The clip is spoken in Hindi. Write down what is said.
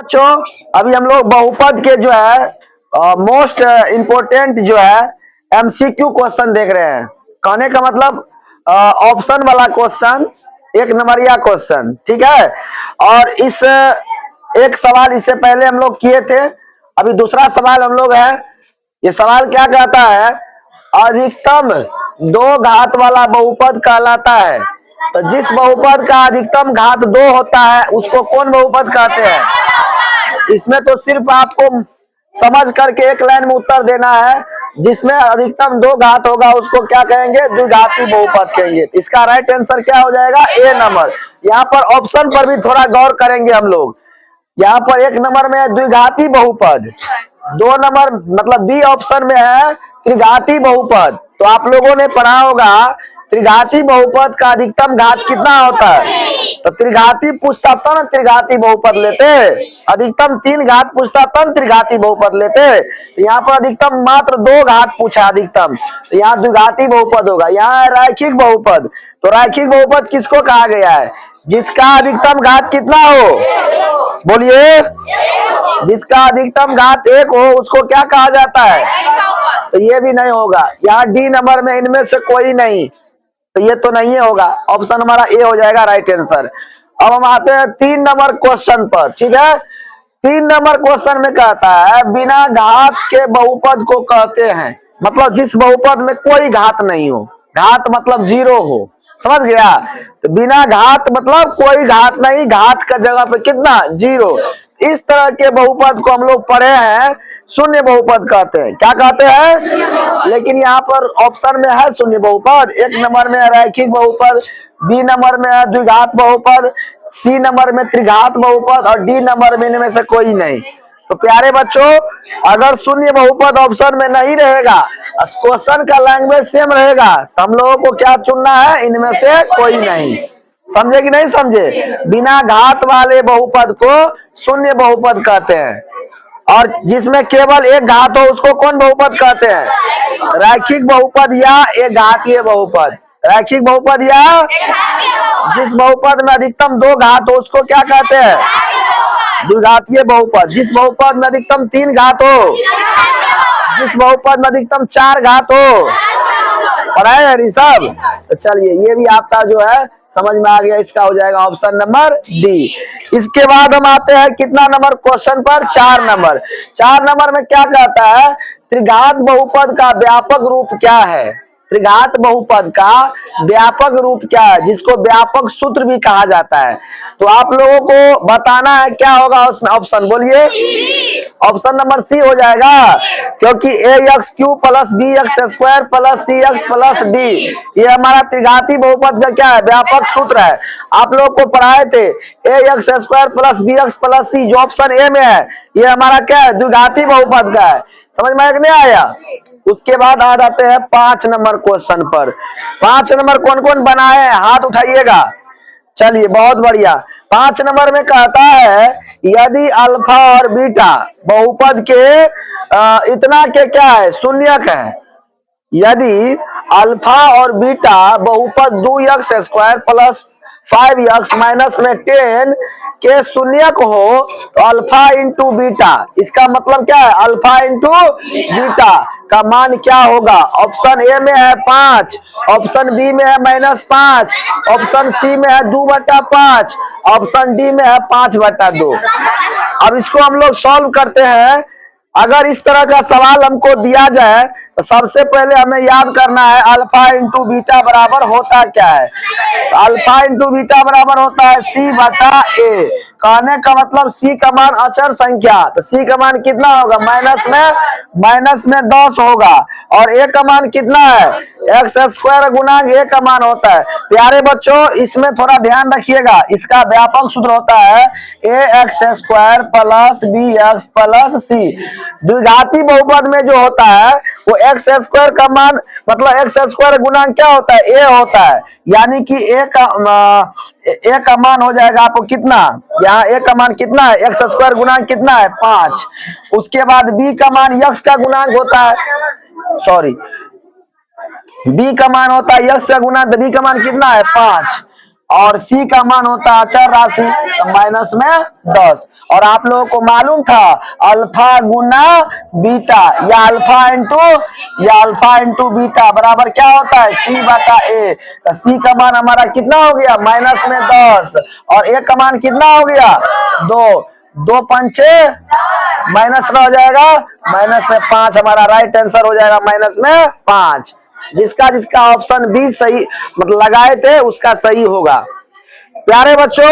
बच्चों अभी हम लोग बहुपद के जो है मोस्ट इम्पोर्टेंट जो है एमसीक्यू क्वेश्चन देख रहे हैं। कहने का मतलब ऑप्शन वाला क्वेश्चन, एक नंबरिया क्वेश्चन, ठीक है। और इस एक सवाल इससे पहले हम लोग किए थे, अभी दूसरा सवाल हम लोग है। ये सवाल क्या कहता है, अधिकतम दो घात वाला बहुपद कहलाता है। तो जिस बहुपद का अधिकतम घात 2 होता है उसको कौन बहुपद कहते हैं। इसमें तो सिर्फ आपको समझ करके एक लाइन में उत्तर देना है। जिसमें अधिकतम 2 घात होगा उसको क्या कहेंगे, द्विघाती बहुपद कहेंगे। इसका राइट आंसर क्या हो जाएगा, ए नंबर। यहाँ पर ऑप्शन पर भी थोड़ा गौर करेंगे हम लोग। यहाँ पर एक नंबर में है द्विघाती बहुपद, 2 नंबर मतलब बी ऑप्शन में है त्रिघाती बहुपद। तो आप लोगों ने पढ़ा होगा त्रिघाती बहुपद का अधिकतम घात कितना होता है। तो त्रिघाती पूछता तब ना त्रिघाती बहुपद लेते, अधिकतम 3 घात पूछता तब त्रिघाती बहुपद लेते। यहाँ पर अधिकतम मात्र 2 घात पूछा अधिकतम, तो यहाँ द्विघाती बहुपद होगा। यहाँ है रैखिक बहुपद। तो रैखिक बहुपद किसको कहा गया है, जिसका अधिकतम घात कितना हो, बोलिए। जिसका अधिकतम घात 1 हो उसको क्या कहा जाता है। तो ये भी नहीं होगा। यहाँ डी नंबर में इनमें से कोई नहीं, तो ये तो नहीं होगा। ऑप्शन हमारा ए हो जाएगा राइट आंसर। अब हम आते हैं 3 नंबर क्वेश्चन पर, ठीक है। 3 नंबर क्वेश्चन में कहता है बिना घात के बहुपद को कहते हैं, मतलब जिस बहुपद में कोई घात नहीं हो, घात मतलब 0 हो, समझ गया। तो बिना घात मतलब कोई घात नहीं, घात का जगह पे कितना 0। इस तरह के बहुपद को हम लोग पढ़े हैं शून्य बहुपद कहते हैं। क्या कहते हैं, लेकिन यहाँ पर ऑप्शन में है शून्य बहुपद, एक नंबर में है रैखिक बहुपद, बी नंबर में है द्विघात बहुपद, सी नंबर में त्रिघात बहुपद और डी नंबर में इनमें से कोई नहीं। तो प्यारे बच्चों, अगर शून्य बहुपद ऑप्शन में नहीं रहेगा, क्वेश्चन का लैंग्वेज सेम रहेगा, तो हम लोगों को क्या चुनना है, इनमें से कोई नहीं। समझे कि नहीं समझे। बिना घात वाले बहुपद को शून्य बहुपद कहते हैं, और जिसमें केवल एक घात हो उसको कौन बहुपद कहते हैं, रैखिक बहुपद या एक घातीय बहुपद। रैखिक बहुपद या जिस बहुपद में अधिकतम 2 घात हो उसको क्या कहते हैं, द्विघातीय बहुपद। जिस बहुपद में अधिकतम 3 घात हो, जिस बहुपद में अधिकतम 4 घात हो, पढ़ाए है सब। तो चलिए ये भी आपका जो है समझ में आ गया, इसका हो जाएगा ऑप्शन नंबर डी। इसके बाद हम आते हैं कितना नंबर क्वेश्चन पर, 4 नंबर। 4 नंबर में क्या कहता है, त्रिघात बहुपद का व्यापक रूप क्या है। त्रिघात बहुपद का व्यापक रूप क्या है, जिसको व्यापक सूत्र भी कहा जाता है। तो आप लोगों को बताना है क्या होगा उसमें, ऑप्शन बोलिए। ऑप्शन नंबर सी हो जाएगा, क्योंकि a x cube plus b x square plus c x plus d, ये हमारा त्रिघाती बहुपद का क्या है, व्यापक सूत्र है। आप लोग को पढ़ाए थे a x square plus b x plus c, जो ऑप्शन ए में है ये हमारा क्या है, द्विघाती बहुपद का है। समझ में आया कि नहीं आया। उसके बाद आ जाते हैं 5 नंबर क्वेश्चन पर। 5 नंबर कौन कौन बनाए हैं, हाथ उठाइएगा। चलिए बहुत बढ़िया। 5 नंबर में कहता है यदि अल्फा और बीटा बहुपद के इतना के क्या है, शून्यक है। यदि अल्फा और बीटा बहुपद 2x square plus 5x minus में 10 के शून्यक हो तो अल्फा इंटू बीटा, इसका मतलब क्या है, अल्फा इंटू बीटा का मान क्या होगा। ऑप्शन ए में है 5, ऑप्शन बी में है -5, ऑप्शन सी में है 2/5, ऑप्शन डी में है 5/2। अब इसको हम लोग सॉल्व करते हैं। अगर इस तरह का सवाल हमको दिया जाए तो सबसे पहले हमें याद करना है अल्फा इंटू बीटा बराबर होता क्या है। तो अल्फा इंटू बीटा बराबर होता है C/A। कहने का मतलब C का मान अचर संख्या, तो C का मान कितना होगा, माइनस में 10 होगा। और A का मान कितना है, एक्स स्क्वायर गुणांक A का मान होता है। प्यारे बच्चों इसमें थोड़ा ध्यान रखिएगा, इसका व्यापक सूत्र होता है ax² plus bx plus c। द्विघाती बहुपद में जो होता है वो x² का मान मतलब x² गुणांक क्या होता है, a होता है। यानी कि a का मान हो जाएगा आपको कितना, यहाँ a का मान कितना है, x² गुणांक कितना है 5। उसके बाद b का मान x का गुणांक होता है, सॉरी b का मान होता है x का गुणांक, b का मान कितना है 5। और सी का मान होता है अचर राशि, तो माइनस में 10। और आप लोगों को मालूम था अल्फा गुना बीटा या अल्फा इंटू बीटा बराबर क्या होता है सी बटा ए। तो सी का मान हमारा कितना हो गया माइनस में 10 और ए का मान कितना हो गया 2, 2 पंचे माइनस में हो जाएगा माइनस में 5, हमारा राइट आंसर हो जाएगा माइनस में 5। जिसका जिसका ऑप्शन बी सही मतलब लगाए थे उसका सही होगा। प्यारे बच्चों